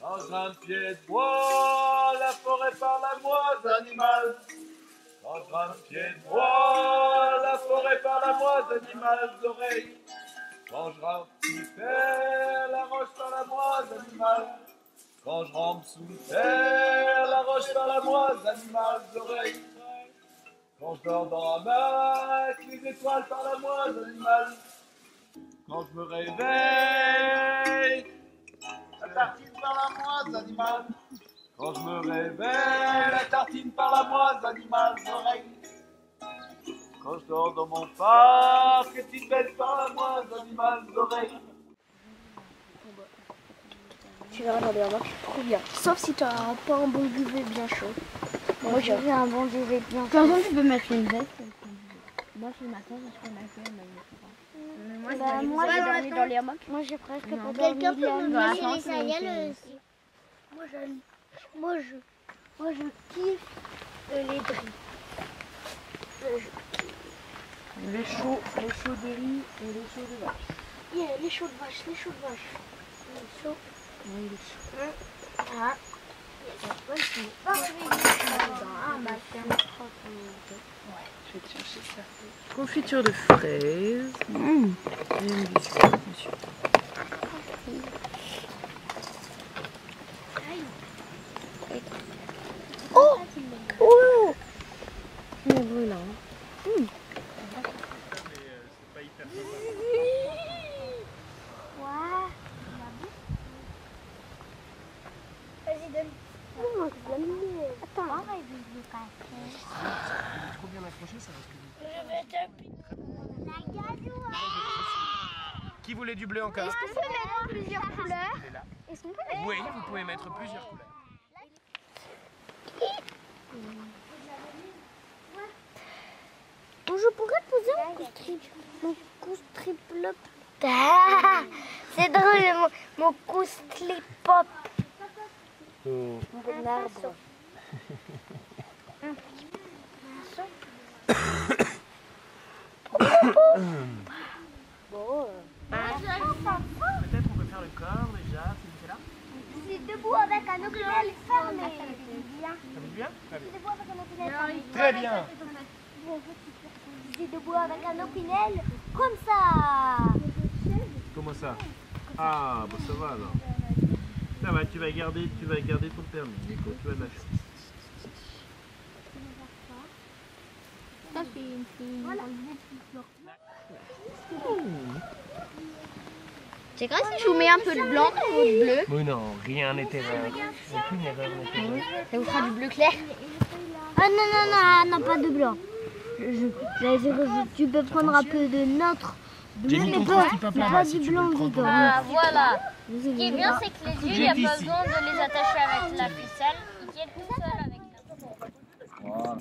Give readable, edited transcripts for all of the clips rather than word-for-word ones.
Dans un pied de bois, la forêt par la moise animale. Dans un pied de bois, la forêt par la moise animale d'oreilles. Quand je rampe sous terre, la roche par la moise animale. Quand je rampe sous terre, la roche par la moise animale d'oreilles. Quand je dors dans un bac, les étoiles par la moise animale. Quand je me réveille, la tartine par la moise animale. Quand je me réveille, la tartine par la moise animale d'oreille. Quand je dors dans mon parc, les petites bêtes par la moise animale d'oreille. Tu verras dans les remarques, trop bien. Sauf si tu n'as pas un bon duvet bien chaud. Moi j'ai un bon duvet bien chaud. Par exemple, tu peux mettre une veste. Moi, je m'attends parce qu'on a fait Moi j'ai dormi dans les hamacs. Moi j'ai presque pas dormi. Quelqu'un peut me Dans la donner les tente, sandales aussi. Moi je kiffe les drilles. Les chauds de riz et les chauds de vache. Yeah, les chauds de vache, les chauds de vache. Les chauds. Oui, les chauds. Ah. Je vais te chercher ça. Confiture de fraises. Et une biscuit, monsieur. Oh! Oh! Il est brûlant. Vas-y, donne. Attends. Trop bien accroché, ça risque de... La gadoue. Qui voulait du bleu encore? Est-ce qu'on peut mettre plusieurs couleurs? Il est là. Est-ce qu'on peut mettre... Oui, vous pouvez mettre plusieurs couleurs. Je pourrais poser mon coustrip-lop. Ah, c'est drôle, mon coustrip-pop. Mon arbre. Peut-être on peut faire le corps déjà, c'est là. C'est debout avec un opinel fermé. Ça va bien? C'est debout avec un opinel fermé. Très bien. C'est debout avec un opinel comme ça. Comment ça? Ah, bah ça va alors. Ça va, tu vas garder ton permis, Nico, tu vas lâcher. Ça c'est une C'est grave si je vous mets un peu de blanc dans votre bleu. Mais non, rien n'est erreur. Aucune erreur n'est erreur. Ça vous fera du bleu clair. Ah non, pas de blanc. Tu peux prendre un peu de notre bleu, J'ai mis ton petit papa là, pas si du tu veux blanc le prendre. dedans. Ah, voilà. Ce Ce qui est bien, c'est que les yeux, il n'y a pas besoin de les attacher avec la ficelle. Ils tiennent tout seul avec la... Voilà.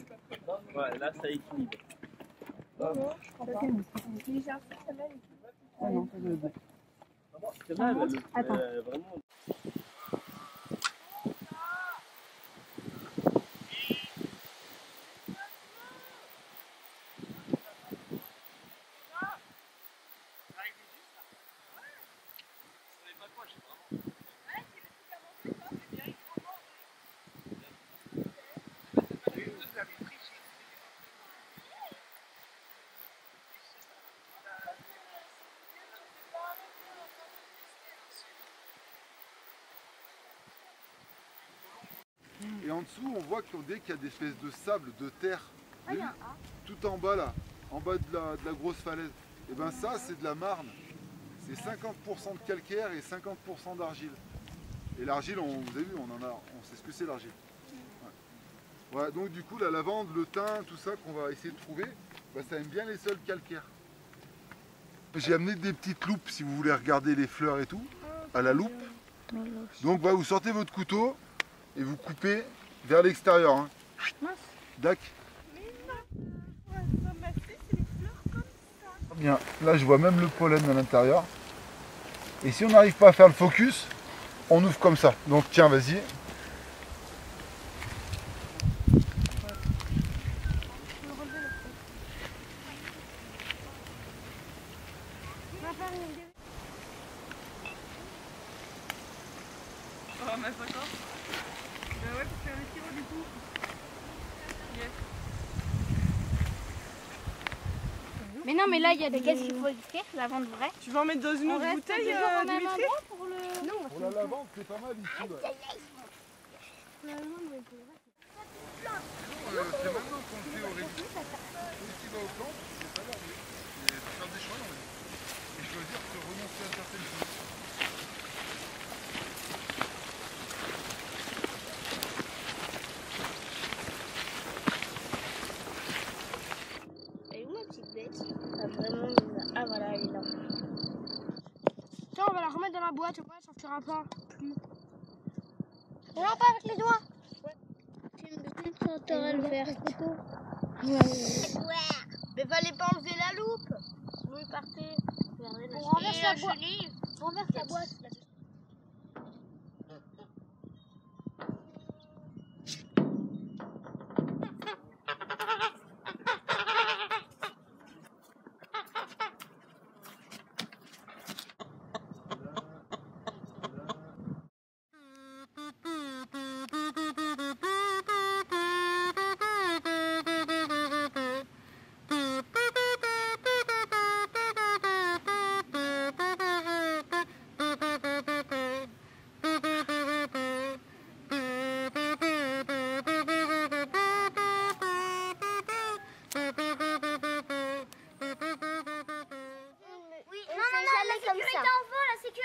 Ouais, là ça équilibre. C'est mal, vraiment. Et en dessous, on voit que dès qu'il y a des espèces de sable, de terre, tout en bas là, en bas de la grosse falaise, et ben ça c'est de la marne. C'est 50% de calcaire et 50% d'argile. Et l'argile, vous avez vu, on sait ce que c'est l'argile. Ouais. Voilà, donc du coup la lavande, le thym, tout ça qu'on va essayer de trouver, bah, ça aime bien les sols calcaires. J'ai amené des petites loupes si vous voulez regarder les fleurs et tout, à la loupe. Donc bah, vous sortez votre couteau et vous coupez vers l'extérieur. Hein. Dac. Bien, là je vois même le pollen à l'intérieur. Et si on n'arrive pas à faire le focus, on ouvre comme ça. Donc tiens, vas-y. On a 50. Ouais, pour faire les sirops du coup. Yes. Mais non, mais là, il y a des... Qu'est-ce qu'il faut écrire? La vente vraie? Tu vas en mettre dans une autre bouteille, Dimitri? pour le... Non, Pour la lavande, c'est pas mal ici. Ouais. La lavande, ouais, pour C'est maintenant qu'on le fait au réduit. Celui qui va au camp, c'est pas là. C'est de faire des choix dans la vie. Et choisir de renoncer à certaines choses. Elle est où ma petite bête? Ah, vraiment bizarre. Ah voilà, elle est là. Tiens, on va la remettre dans la boîte, au moins elle sortira pas. Plus. Non, pas avec les doigts. le verte. Mais fallait pas enlever la loupe. Sinon il partait. On renverse la boîte. On renverse la boîte.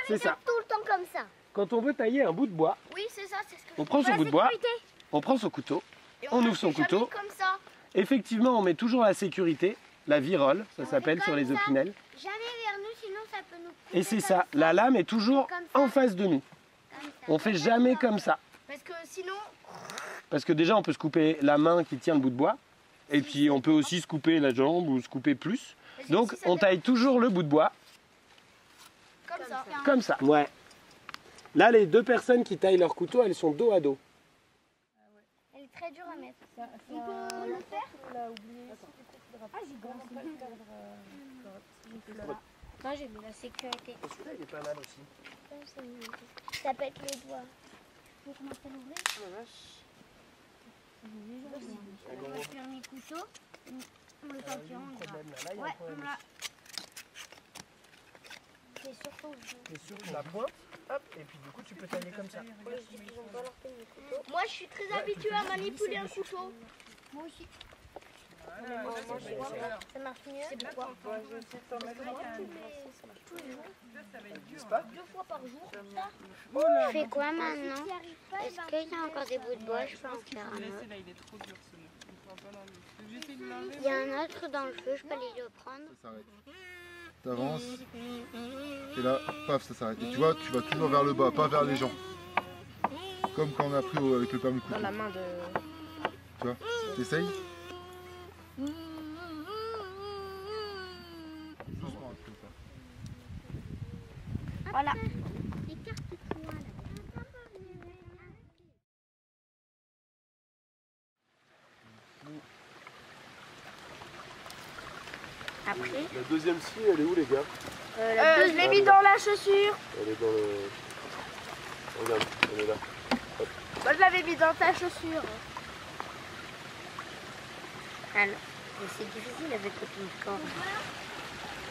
C'est ça. Tout le temps comme ça. Quand on veut tailler un bout de bois, Oui, c'est ça, c'est ce que on prend son bout de bois, on prend son couteau, on ouvre son couteau. Comme ça. Effectivement, on met toujours la sécurité, la virole, ça s'appelle sur les opinels. Jamais vers nous, sinon ça peut nous couper. Et c'est ça, la lame est toujours en face de nous. On fait jamais comme ça. Parce que sinon, Parce que déjà, on peut se couper la main qui tient le bout de bois. Et puis, on peut aussi se couper la jambe ou se couper plus. Donc, on taille toujours le bout de bois comme ça. comme ça. Ouais. Là, les deux personnes qui taillent leur couteau, elles sont dos à dos. Elle est très dure à mettre. On peut le faire. Ah, j'ai Moi, j'ai mis la sécurité. Celui-là, il est pas mal aussi. Ça pète les doigts. Faut commencer à l'ouvrir. On va faire mes couteaux. On le fait en Ouais, C'est surtout. c'est sur la pointe, hop, et puis du coup, tu peux tailler comme ça. Moi, je suis très habituée à manipuler un couteau. Moi aussi. Ça marche mieux. C'est pourquoi deux fois par jour. Je fais quoi maintenant? Est-ce qu'il y a encore des bouts de bois? Je peux en faire un autre. Là, il est trop dur celui-là. Il faut pas l'enlever. J'essaie de l'enlever. Il y a un autre dans le feu, je peux aller le prendre. Ça s'arrête. T'avances. Et là, paf, ça s'arrête. Et tu vois, tu vas toujours vers le bas, pas vers les gens. Comme quand on a pris avec le permis couteau. Dans la main de... Tu vois, t'essayes. Doucement, comme ça. Voilà. Écarte-toi là. Après, La deuxième scie, elle est où, les gars? je l'ai mis dans la chaussure. Elle est dans le... Regarde, elle est là. Moi, je l'avais mis dans ta chaussure. Alors, c'est difficile avec une corde.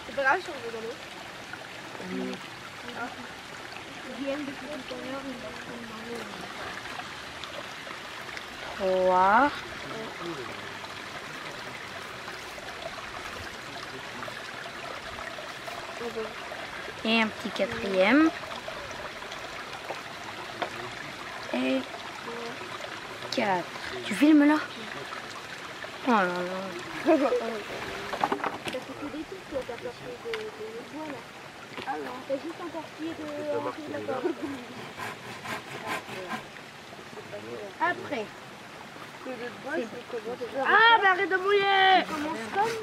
C'est pas grave si on veut dans l'eau. Guillaume, depuis tout à l'heure, il va prendre dans l'eau. 3. Et un petit quatrième. Et 4. Tu filmes là? Oh là là. T'as fait que des trucs, toi, t'as pas fait de bois là. Ah non, t'as juste encore pied de... Après. Ah, mais arrête de mouiller! On commence comme...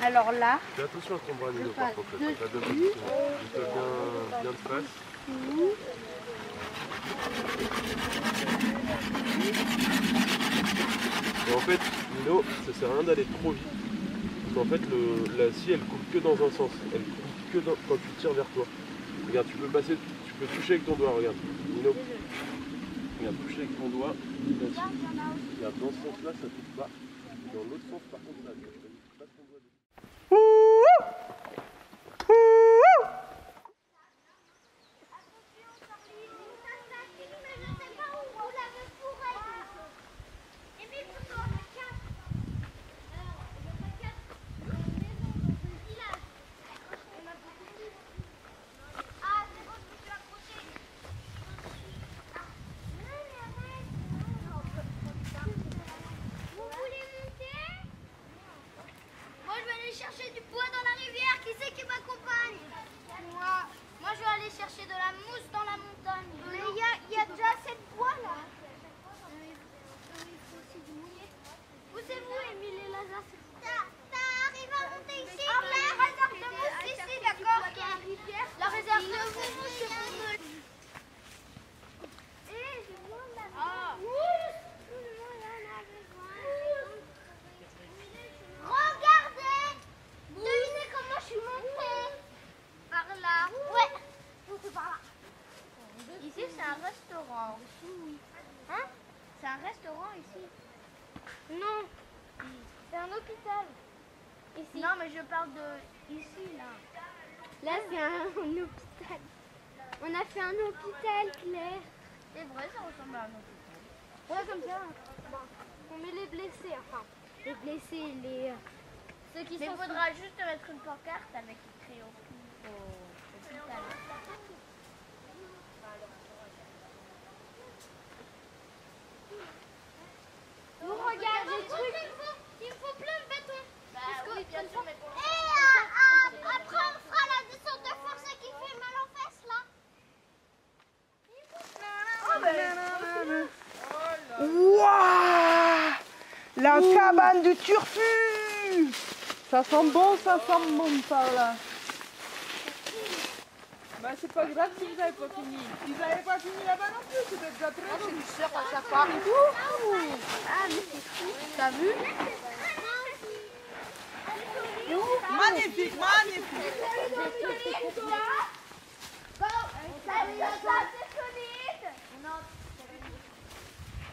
Alors là, Fais attention à ton bras, Nino, par contre. contre. T'as deux positions. Tu te bien de face. Et en fait, Nino, ça sert à rien d'aller trop vite. Parce qu'en fait, la scie, elle coupe que dans un sens. Elle coupe que quand tu tires vers toi. Regarde, tu peux passer, tu peux toucher avec ton doigt, regarde. Nino. Regarde, toucher avec ton doigt. Regarde, dans ce sens-là, ça ne touche pas. Dans l'autre sens, par contre, ça touche. Passe ton doigt dessus. Chercher du bois dans la rivière, qui c'est qui m'accompagne? Moi je vais aller chercher de la mousse dans la montagne. Mais il y a déjà assez de bois là. Il faut aussi du mouiller. Où c'est vous, Émile et Lazare? T'arrives à monter ici? Ah, la réserve de mousse ici, d'accord? La réserve de mousse, c'est pour nous. Je demande la mousse. Tout le monde en a besoin. Regardez! Devinez comment je suis montée. Par là. Ouais. C'est par là. Ici, c'est un restaurant. Hein? C'est un restaurant ici? Non. C'est un hôpital. Ici. Non, mais je parle de ici, là. Là, c'est un hôpital. On a fait un hôpital, Claire. C'est vrai, ça ressemble à un hôpital. Ouais, comme ça. On met les blessés, enfin. Les blessés, les... Ceux qui sont... Il faudra juste mettre une pancarte avec écrit au hôpital. Vous regardez le truc. Il me faut plein de bâtons. Bah oui, bien sûr, mais pour... Et après, on fera la descente de force qui fait mal aux fesses, là. Waouh! La cabane du Turfu! Ça sent bon par là. Bah c'est pas grave si vous n'avez pas fini. Si vous n'avez pas fini là-bas non plus, c'est déjà très bon. C'est du surf à safari. Ah, mais c'est fou. T'as vu? Magnifique, magnifique.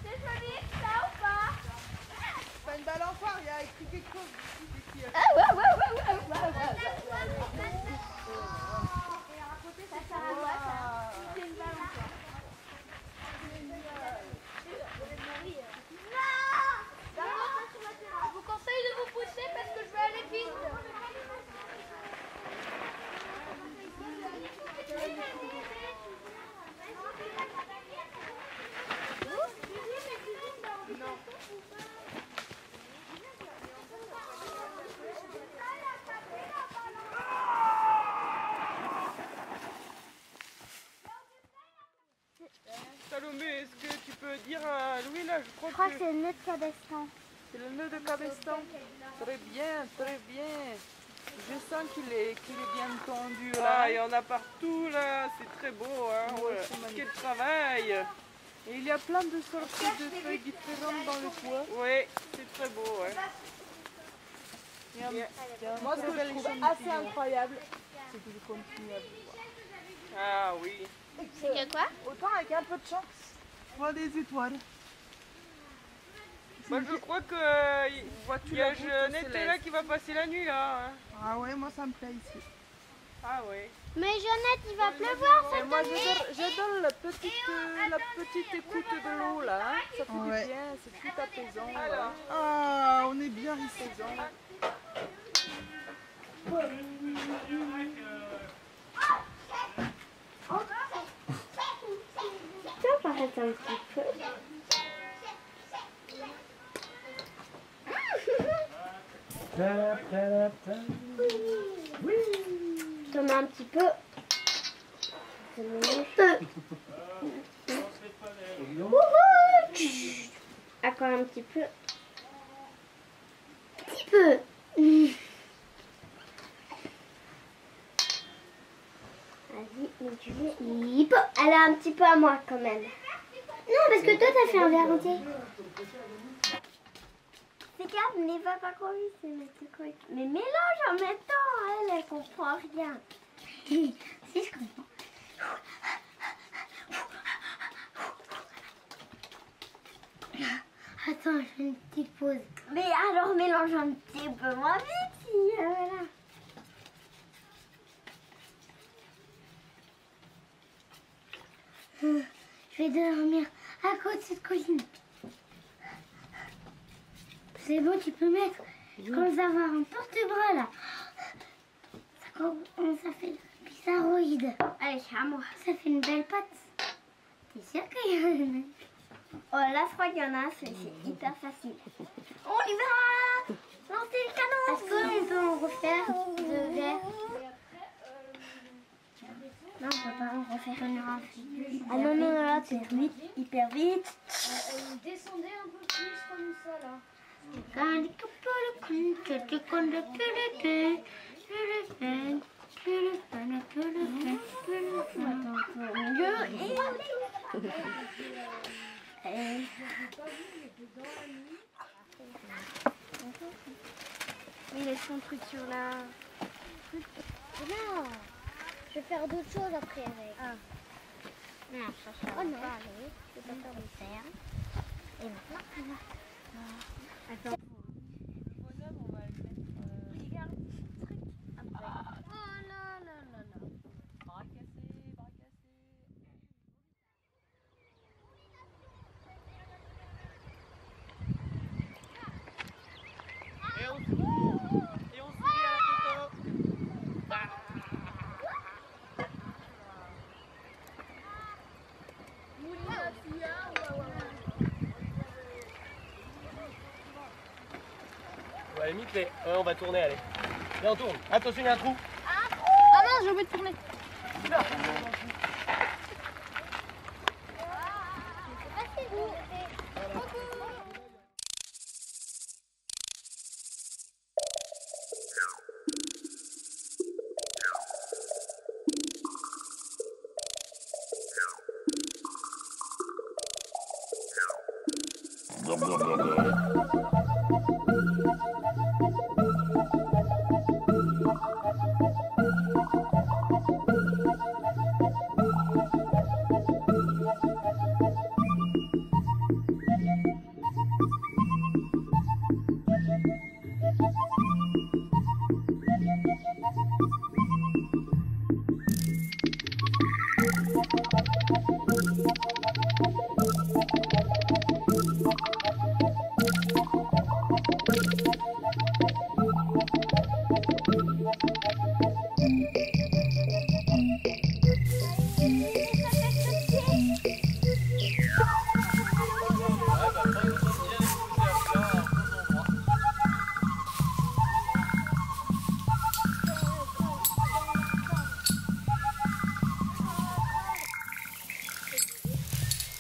C'est solide, ça ou pas? T'as une balançoire, il y a écrit quelque chose dessus. Ah ouais. Ça sert à quoi ça? C'est une balançoire. Non! Je vous conseille de vous pousser parce que je vais aller vite. Salomé, est-ce que tu peux dire à Louis là, je crois que C'est le nœud de Cabestan. c'est le nœud de Cabestan. Très bien, très bien. Je sens qu'il est bien tendu là. Ah, il y en a partout là, c'est très beau, hein. Ouais, Ouais. c'est magnifique. Quel travail! Et il y a plein de sortes de feuilles différentes dans le bois. Oui, c'est très beau, ouais. Moi, ce que je trouve assez incroyable, c'est qu'il continue à vivre. Ah oui. C'est que quoi? Autant avec un peu de chance, on voit des étoiles. Moi je crois que il y a Jeannette là qui va passer la nuit là. Hein. Ah ouais, moi ça me plaît ici. Ah ouais. Mais Jeannette, il va pleuvoir Et cette moi nuit. j'adore la petite écoute de l'eau là, hein. Ça fait du bien, c'est tout apaisant. Là. Ah, on est bien ici. Ça paraît un petit peu. Je te mets un petit peu. Encore un petit peu. Petit peu. Vas-y, mets du lait. Elle a un petit peu à moi quand même. Non, parce que toi, t'as fait un verre entier. Regarde, ne va pas trop vite, c'est mes petits trucs. Mais mélange en même temps, elle comprend rien. Si, je comprends. Attends, je fais une petite pause. Mais alors mélange un petit peu moins vite, si, voilà. Je vais dormir à côté de cette colline. C'est bon, tu peux mettre. Je commence à avoir un porte-bras là. Ça fait bizarroïde. Allez, à moi. Ça fait une belle patte. T'es sûr qu'il y en a une? Oh là, je crois qu'il y en a, c'est hyper facile. On y va! Lancez le canon! Est-ce qu'on peut en refaire de verre? Non, on peut pas en refaire une rafle. Ah non, non, là, c'est vite, hyper vite. Descendez un peu plus comme ça là. Il laisse son truc sur la... Non, je vais faire d'autres choses après avec. Ah. Non, ça va pas aller. Je vais pas faire de terre. Et maintenant, attends. Le bonhomme, on va le mettre. Regarde ce truc après. Oh non, non, non, non. Bras cassés, bras cassés. Et on se dit à la photo. Ouais, limite, on va tourner, allez. Viens, on tourne. Attention, il y a un trou. Ah non, j'ai oublié de tourner.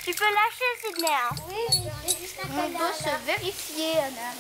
Tu peux lâcher, Sydney. Hein. Oui, on doit se vérifier, Anna.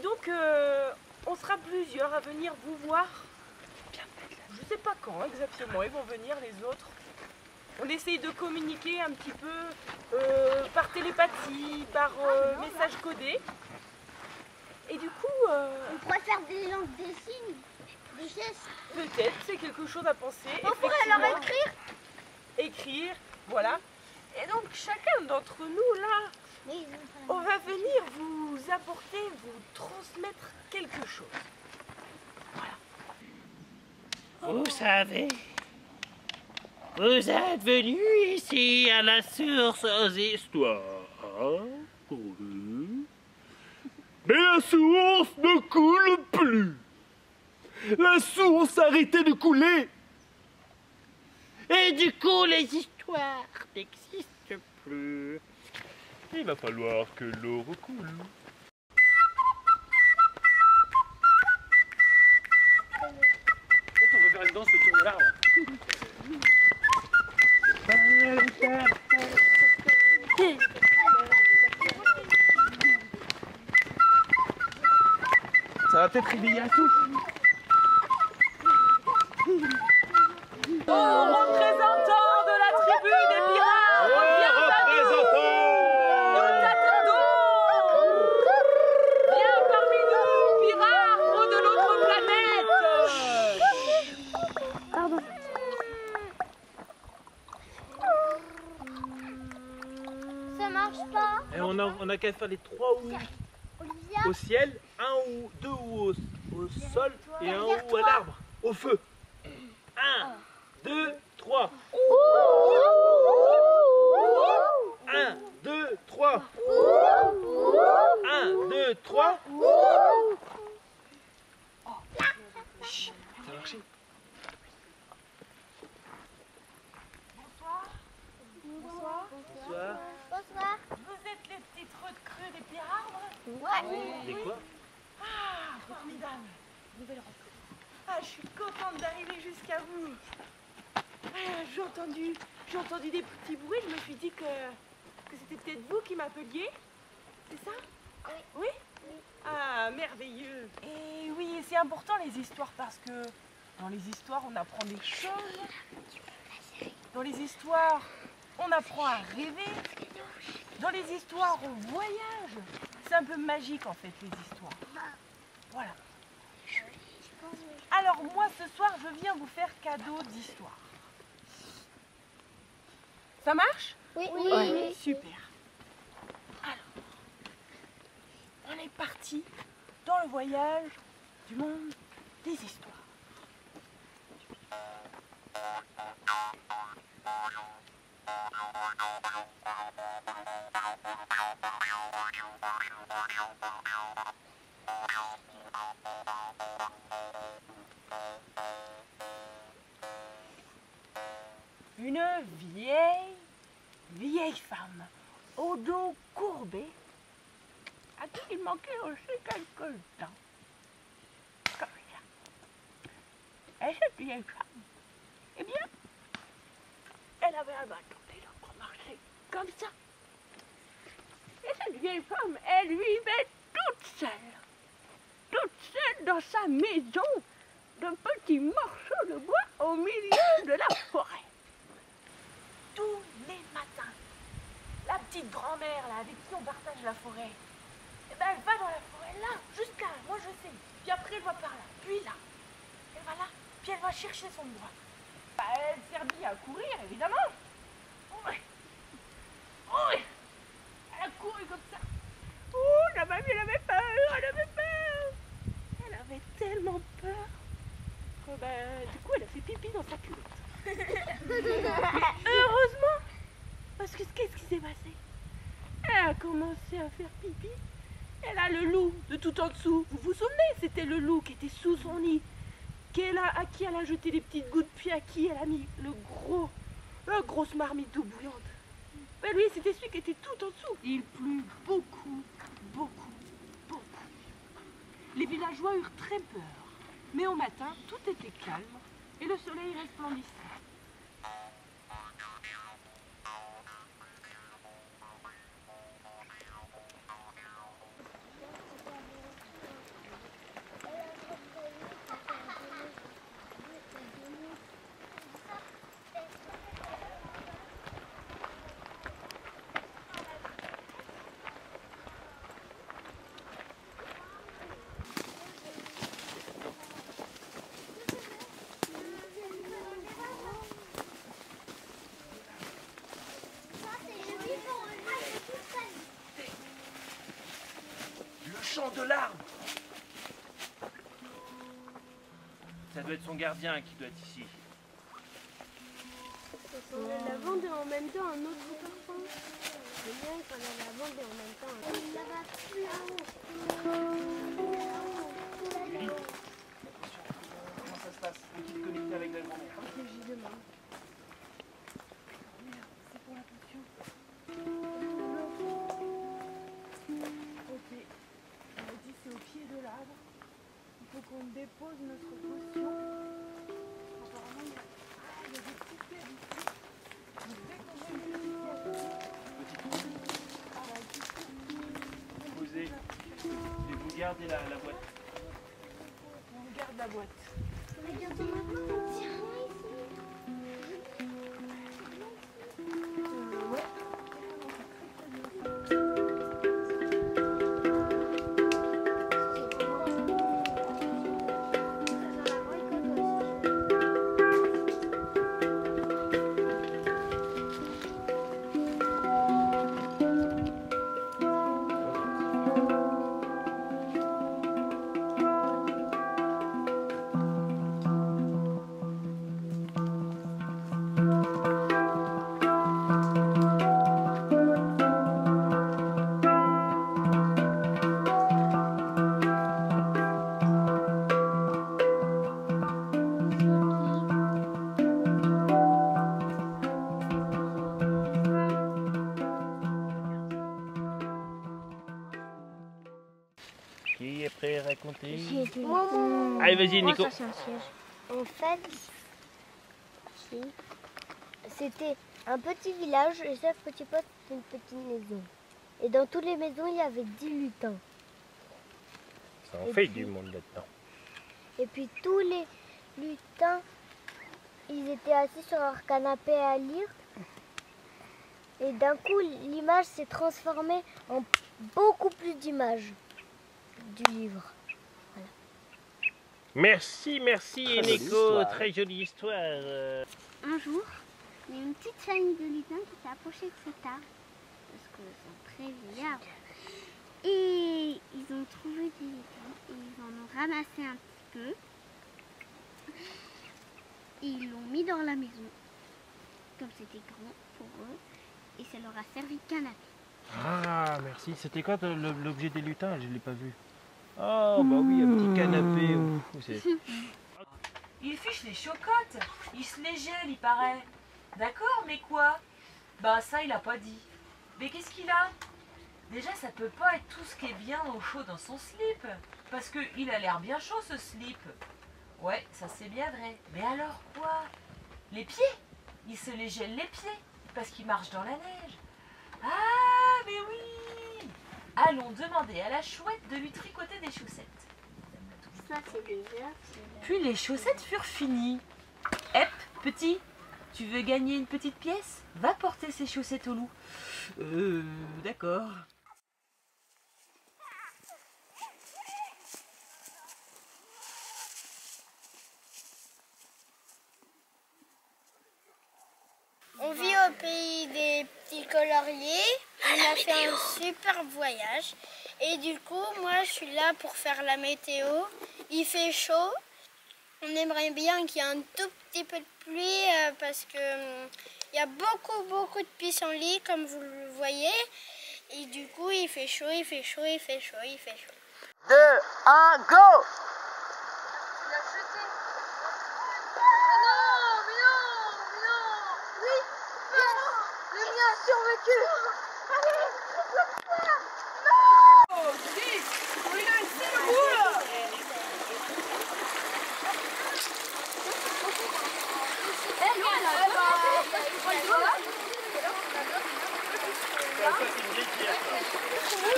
donc, on sera plusieurs à venir vous voir. Je sais pas quand exactement ils vont venir les autres. On essaye de communiquer un petit peu par télépathie, par message codé. Et du coup... On pourrait faire des langues des signes, des gestes. Peut-être, c'est quelque chose à penser. On pourrait leur écrire. Écrire, voilà. Et donc chacun d'entre nous là, on va venir vous apporter, vous transmettre quelque chose. Voilà. Vous savez, vous êtes venus ici à la source aux histoires. Oui. Mais la source ne coule plus. La source a arrêté de couler. Et du coup, les histoires n'existent plus. Il va falloir que l'eau recoule. On va faire une danse autour de l'arbre. Ça va peut-être réveiller la touche. Représentant de la tribu des pirates, viens à nous. Nous t'attendons. Viens parmi nous, pirates de l'autre planète. Pardon. Ça marche pas. Et on a qu'à faire les 3 ou au ciel, 1 ou 2 ou au sol et 1 ou à l'arbre, au feu. 1, 2, 3. 1, 2, 3. 1, 2, 3. Chut, ça a marché. Bonsoir. Bonsoir. Bonsoir. Vous êtes les petites recrues des pirates? Ouais. Des quoi? Ah, formidable. Nouvelle recrue. Ah, je suis contente d'arriver jusqu'à vous. Ah, j'ai entendu des petits bruits, je me suis dit que c'était peut-être vous qui m'appeliez. C'est ça? Oui. Oui? Ah, merveilleux. Et oui, c'est important les histoires parce que dans les histoires, on apprend des choses. Dans les histoires, on apprend à rêver. Dans les histoires, on voyage. C'est un peu magique en fait, les histoires. Voilà. Alors moi, ce soir, je viens vous faire cadeau d'histoire. Ça marche? Oui. Oui. Super. Alors, on est parti dans le voyage du monde des histoires. Une vieille femme, au dos courbé, à qui il manquait aussi quelques dents. Comme ça. Et cette vieille femme, eh bien, elle avait un bâton d'élan pour marcher comme ça. Et cette vieille femme, elle vivait toute seule dans sa maison de petits morceaux de bois au milieu de la forêt. Tous les matins, la petite grand-mère là, avec qui on partage la forêt, eh ben, elle va dans la forêt là, jusqu'à, moi je sais, puis après elle va par là, puis là, elle va là, puis elle va chercher son bois. Bah, elle sert bien à courir, évidemment. Oui. Elle a couru comme ça. Oh, la mamie, elle avait peur. Elle avait tellement peur que, du coup, elle a fait pipi dans sa culotte. Mais heureusement, parce que qu'est-ce qui s'est passé? Elle a commencé à faire pipi. Elle a le loup de tout en dessous. Vous vous souvenez? C'était le loup qui était sous son nid. À qui elle a jeté des petites gouttes, puis à qui elle a mis la grosse marmite d'eau bouillante. Ben lui, c'était celui qui était tout en dessous. Il plut beaucoup. Les villageois eurent très peur. Mais au matin, tout était calme et le soleil resplendissait. champ de l'arbre. Ça doit être son gardien qui doit être ici. Ça sent la lavande et en même temps un autre parfum. C'est bien quand la lavande et en même temps un autre. Julie, comment ça se passe? Faut-il te connecter avec la grand-mère? Ok, j'y demande. C'est pour la potion. Ok. On m'a dit c'est au pied de l'arbre. Il faut qu'on dépose notre potion. Apparemment, il y a des petites pierres ici. Donc dès qu'on voit une petite pierre ici, Posez. Et vous gardez la boîte. on garde la boîte. Regarde maintenant, tiens Qui est prêt à raconter? Allez, vas-y, Nico. En fait, c'était un petit village et chaque petit poste c'était une petite maison. Et dans toutes les maisons, il y avait 10 lutins. Ça en fait du monde là-dedans. Et puis tous les lutins, ils étaient assis sur leur canapé à lire. Et d'un coup, l'image s'est transformée en beaucoup plus d'images du livre. Merci, merci Très jolie Nico, histoire. très jolie histoire. Un jour, il y a une petite famille de lutins qui s'est approchée de cet arbre, parce que c'est un très vieil arbre. Et ils ont trouvé des lutins, et ils en ont ramassé un petit peu. Et ils l'ont mis dans la maison, comme c'était grand pour eux, et ça leur a servi de canapé. Ah, merci. C'était quoi l'objet des lutins? Je ne l'ai pas vu. Oh, bah oui, un petit canapé. Il fiche les chocottes, il se les gèle, il paraît. D'accord, mais quoi? Bah ça, il a pas dit. Mais qu'est-ce qu'il a? Déjà, ça peut pas être tout ce qui est bien au chaud dans son slip. Parce qu'il a l'air bien chaud, ce slip. Ouais, ça c'est bien vrai. Mais alors quoi? Les pieds? Il se les gèle les pieds, parce qu'il marche dans la neige. Ah, mais oui! Allons demander à la chouette de lui tricoter des chaussettes. Ça, c'est déjà. Puis les chaussettes furent finies. Hep, petit, tu veux gagner une petite pièce? Va porter ces chaussettes au loup. D'accord. On vit au pays des petits coloriers. On a fait un super voyage. Et du coup, moi, je suis là pour faire la météo. Il fait chaud. On aimerait bien qu'il y ait un tout petit peu de pluie parce que il y a beaucoup de pissenlits, comme vous le voyez. Et du coup, il fait chaud, il fait chaud, il fait chaud, il fait chaud. 2, 1, go!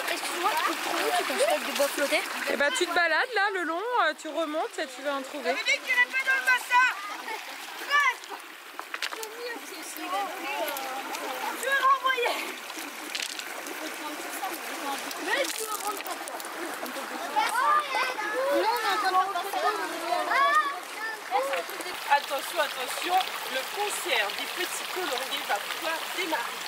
Excuse-moi, tu peux trouver tout un steak de bois flotté? Et bah tu te balades là le long, tu remontes et tu vas en trouver. Tu veux renvoyer? Mais tu me rends pas ça. Attention, attention, le concert des petits coloriers va pouvoir démarrer.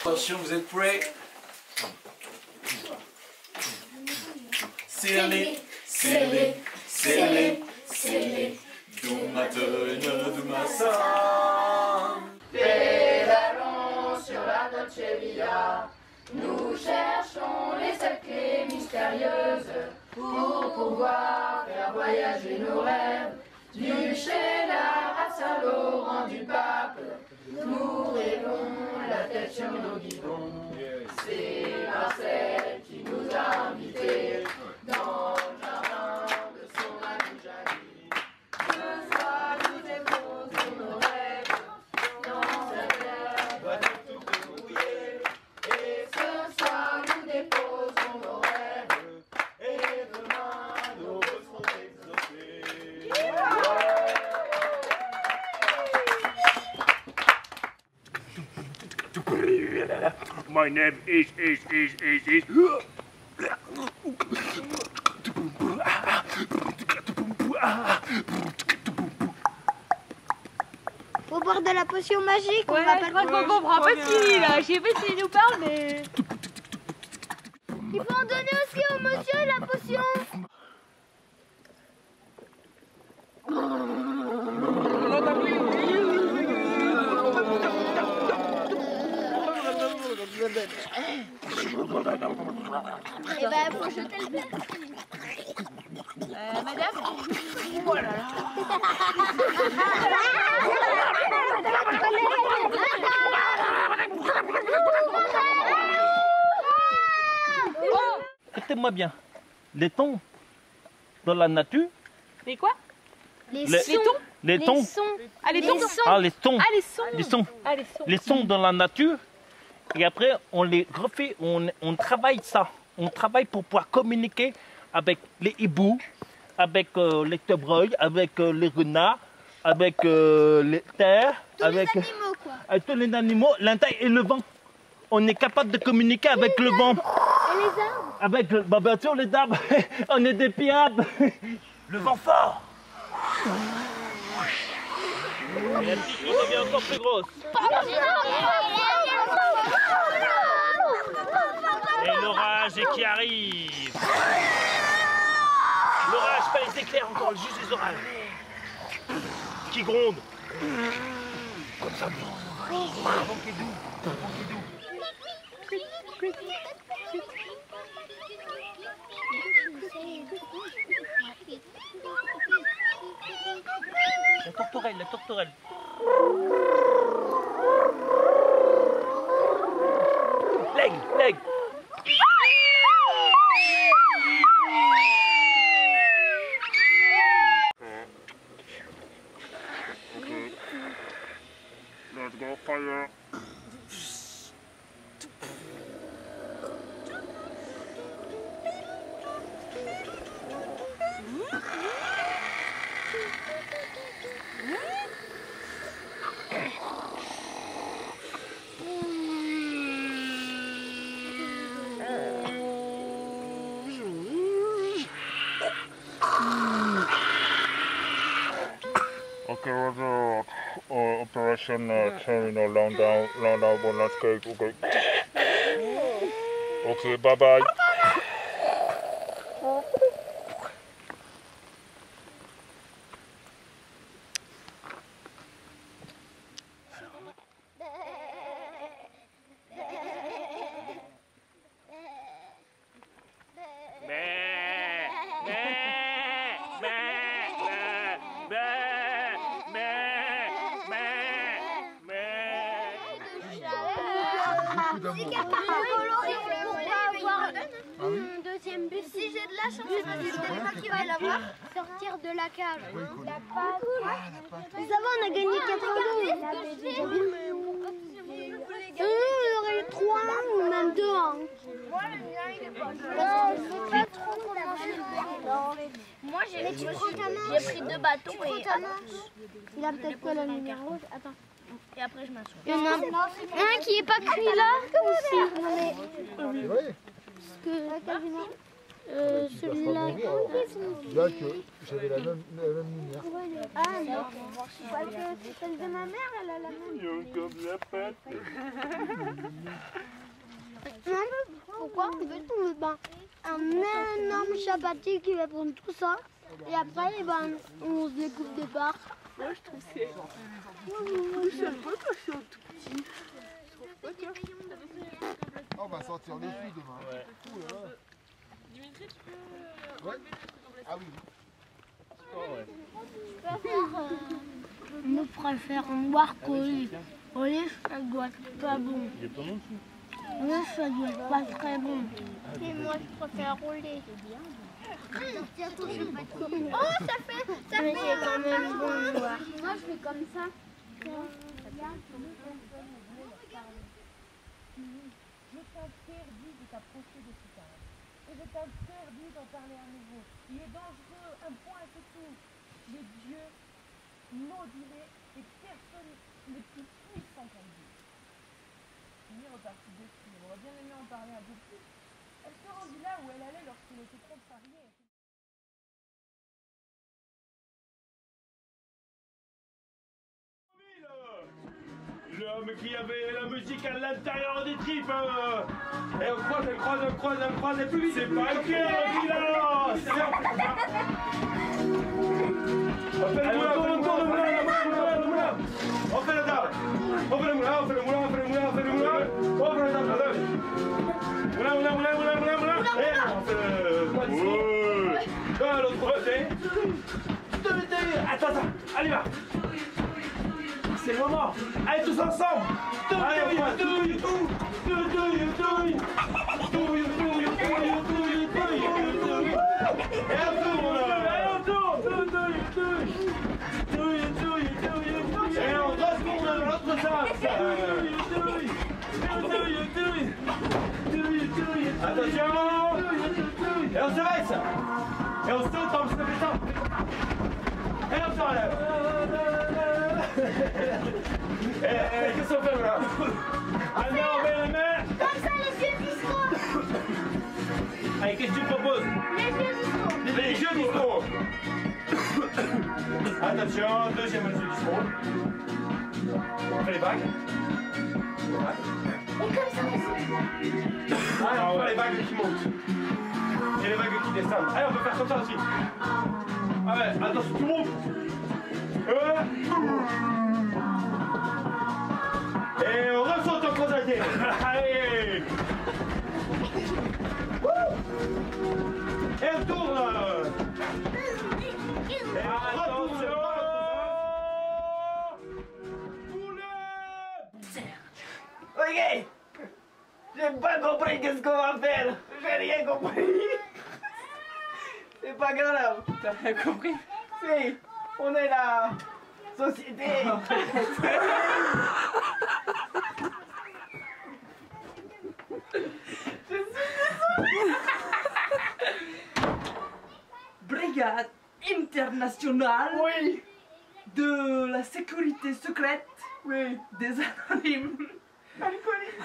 Attention, vous êtes prêts? Serrez, serrez, serrez, serrez, Dumatone, Dumassan. Pédalons sur la Dolce Via, nous cherchons les sept clés mystérieuses pour pouvoir faire voyager nos rêves. Du Cheddar à Saint-Laurent du Pape, nous rêvons la tête sur nos guidons. C'est Marcel qui nous a invités dans le jardin de son ami Jamy. Ce soir nous déposons nos rêves dans cette terre toute mouillée. Et ce soir nous déposons nos rêves et demain nos vœux seront exaucés. My name is. Faut boire de la potion magique, on Ouais, va je crois qu'on comprend pas ce qu'il dit là. Je sais pas s'il nous parle, mais. Il faut en donner aussi au monsieur la potion. Eh ben, faut jeter le verre. Madame. Oh là là. Écoutez-moi bien. Les tons dans la nature. Les quoi? Les Les- sons. Les Les tons. sons. Ah, les Les tons. sons. Ah, les sons. Ah, les sons. Les sons. Ah, les sons. Les sons dans la nature. Et après, on les refait, on travaille ça. On travaille pour pouvoir communiquer avec les hiboux, avec les chevreuils, avec les renards, avec les terres, avec Les animaux, quoi. tous les animaux, l'intérieur et le vent. On est capable de communiquer avec le vent. Et les arbres. Avec, bah, bien sûr, les arbres. On est des piables. Le vent fort. Et la petite chose devient encore plus grosse. Et l'orage qui arrive. L'orage, pas les éclairs encore, juste les orages. Qui grondent. Comme ça. Le vent qui est doux. Le vent qui est doux. La tourterelle, la tourterelle. L'aigle, l'aigle. Let's go fire. Okay, Roger. Operation Terminal London Landscape. Okay. Okay, bye bye. Deuxième but, si j'ai de la chance, c'est pas qui va l'avoir. Sortir de la cage. La patte. Mais ça va, on a gagné 82. Il y aurait eu 3 ou même 2. Moi, le mien, il est pas bon. C'est pas trop comment je le fais. Moi, j'ai pris 2 bâtons et il a peut-être quoi la lumière rouge? Attends. Et après, je m'assois. Il y en a un qui est pas cuit là aussi. Non, mais... Celui-là. Là que j'avais la même lumière. Ah non. Parce que celle de ma mère, elle a la même. Pourquoi en fait on met un énorme chapatis qui va prendre tout ça. Et après, on se découpe des parts. Moi, je trouve que c'est... J'aime pas quand je suis tout petit. Je trouve pas que... On va sortir les filles demain. Ouais. Dimitri, tu peux... Ouais. Ah oui. Nous préférons boire collé. Collé, ça doit être pas bon. Là, ça doit être pas très bon. Et moi, je préfère rouler. Oh, ça fait mais c'est quand même bon. Moi, je fais comme ça. Je t'interdis de t'approcher de ce cadre. Et je t'interdis d'en parler à nouveau. Il est dangereux, un point c'est tout. Les dieux maudiraient et personne n'est plus puissant qu'un dieu. Lui est reparti dessus. On aurait bien aimé en parler un peu plus. Elle se rendit là où elle allait lorsqu'elle était contrariée. L'homme qui avait la musique à l'intérieur des tripes. Et on croise, et plus vite. C'est pas un cœur, là. On fait le moulin. On fait la table. On fait le moulin. On fait la table. Moulin. Et on fait le... l'autre côté. Attends, allez va. C'est le moment. Allez tous ensemble. Allez, on va. Et on tourne. Et on retourne dans l'autre sens. Attention. Et on se baisse. Et on saute en se mettant. Et on se relève. Qu'est-ce qu'on fait là? Allez, on met les mains. Comme ça, les yeux disco. Allez, qu'est-ce que tu proposes? Les jeux disco. Attention, deuxième jeu disco. On fait les vagues. Et comme ça aussi. Allez, on fait les vagues qui montent. Et les vagues qui descendent. Allez, on peut faire comme ça aussi. Allez, attention, tout le monde. Et on ressaute en contre-attaque. Allez. Et on tourne. Et on retourne. Ok. J'ai pas compris qu'est-ce qu'on va faire. J'ai rien compris. C'est pas grave. T'as rien compris? Si. On est la société. Je suis désolée. Brigade internationale de la sécurité secrète des anonymes alcooliques.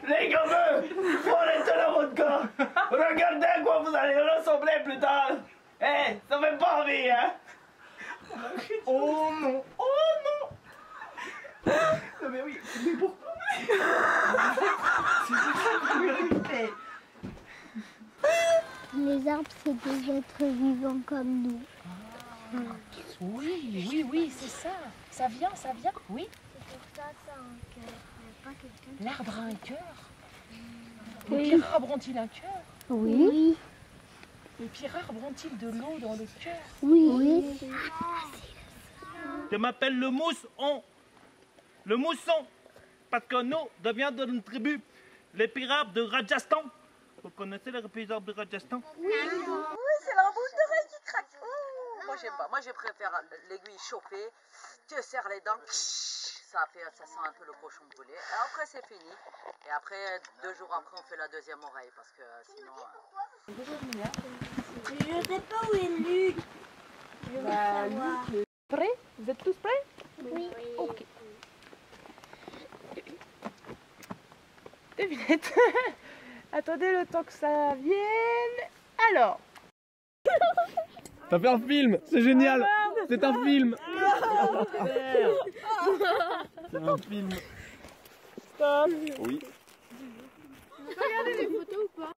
Les gamins, prenez de la vodka. Regardez à quoi vous allez ressembler plus tard. Eh, ça fait pas envie, hein? Oh non, oh non. Non mais oui, mais pourquoi? C'est Les arbres, c'est des êtres vivants comme nous. Oui, c'est ça. Ça vient, oui. C'est pour ça, ça a un cœur. Pas quelqu'un. L'arbre a un cœur. Oui. Les pierres arbres ont-ils un cœur? Oui. Les pierres arbres ont-ils de l'eau dans le cœur? Oui. Je m'appelle le mousson. Le mousson. Parce que nous devions d'une tribu, les pirates de Rajasthan. Vous connaissez les pirates de Rajasthan? Oui, c'est la bouche d'oreille qui craque. Oh, moi j'aime pas. Moi je préfère l'aiguille chauffée. Tu serres les dents. Ça sent un peu le cochon brûlé. Et après c'est fini. Et après, 2 jours après, on fait la deuxième oreille parce que sinon. Je sais pas où est Luc. Je veux savoir. Prêts? Vous êtes tous prêts? Oui. Ok. Attendez le temps que ça vienne. Alors. T'as fait un film, c'est génial. C'est un film. C'est un film. Stop. Oui. Regardez les photos ou pas?